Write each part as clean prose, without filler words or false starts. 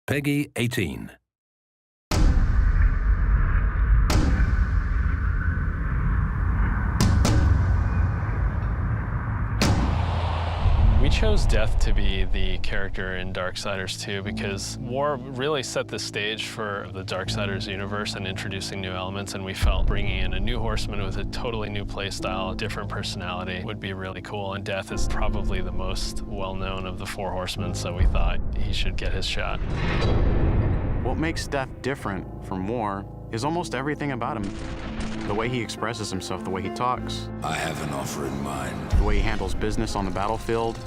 Peggy 18. We chose Death to be the character in Darksiders 2 because War really set the stage for the Darksiders universe and introducing new elements, and we felt bringing in a new horseman with a totally new playstyle, different personality would be really cool, and Death is probably the most well-known of the four horsemen, so we thought he should get his shot. What makes Death different from War is almost everything about him. The way he expresses himself, the way he talks. I have an offer in mind. The way he handles business on the battlefield,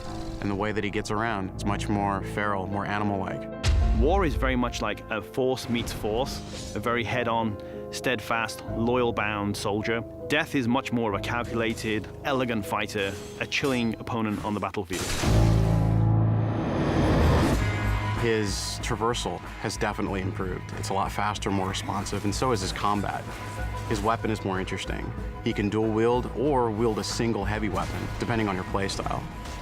and the way that he gets around. It's much more feral, more animal-like. War is very much like a Force meets Force, a very head-on, steadfast, loyal-bound soldier. Death is much more of a calculated, elegant fighter, a chilling opponent on the battlefield. His traversal has definitely improved. It's a lot faster, more responsive, and so is his combat. His weapon is more interesting. He can dual wield or wield a single heavy weapon, depending on your playstyle.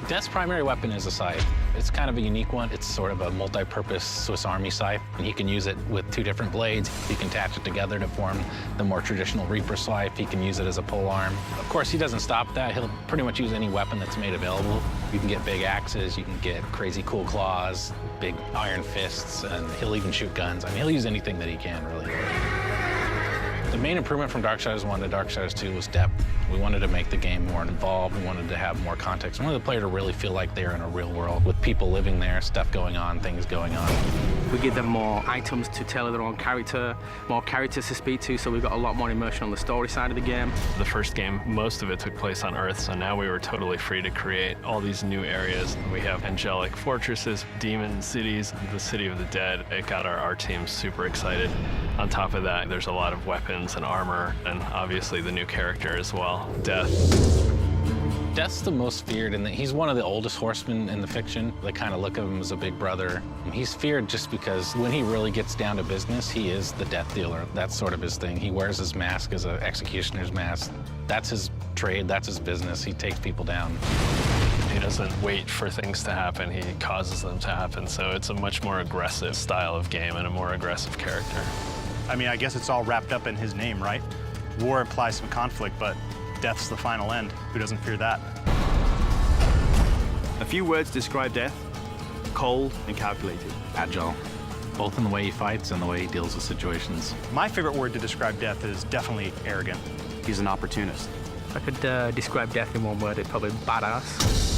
Death's primary weapon is a scythe. It's kind of a unique one. It's sort of a multi-purpose Swiss Army scythe, and he can use it with two different blades. He can attach it together to form the more traditional Reaper scythe. He can use it as a pole arm. Of course, he doesn't stop that. He'll pretty much use any weapon that's made available. You can get big axes, you can get crazy cool claws, big iron fists, and he'll even shoot guns. I mean, he'll use anything that he can, really. The main improvement from Darksiders 1 to Darksiders 2 was depth. We wanted to make the game more involved. We wanted to have more context. We wanted the player to really feel like they're in a real world with people living there, stuff going on, things going on. We give them more items to tell their own character, more characters to speak to, so we've got a lot more immersion on the story side of the game. The first game, most of it took place on Earth, so now we were totally free to create all these new areas. We have angelic fortresses, demon cities, the city of the dead. It got our team super excited. On top of that, there's a lot of weapons and armor, and obviously the new character as well, Death. Death's the most feared, and he's one of the oldest horsemen in the fiction. They kind of look at him as a big brother. He's feared just because when he really gets down to business, he is the death dealer. That's sort of his thing. He wears his mask as an executioner's mask. That's his trade, that's his business. He takes people down. He doesn't wait for things to happen, he causes them to happen. So it's a much more aggressive style of game and a more aggressive character. I mean, I guess it's all wrapped up in his name, right? War implies some conflict, but death's the final end. Who doesn't fear that? A few words describe Death: cold and calculated. Agile, both in the way he fights and the way he deals with situations. My favorite word to describe Death is definitely arrogant. He's an opportunist. If I could describe Death in one word, it's probably badass.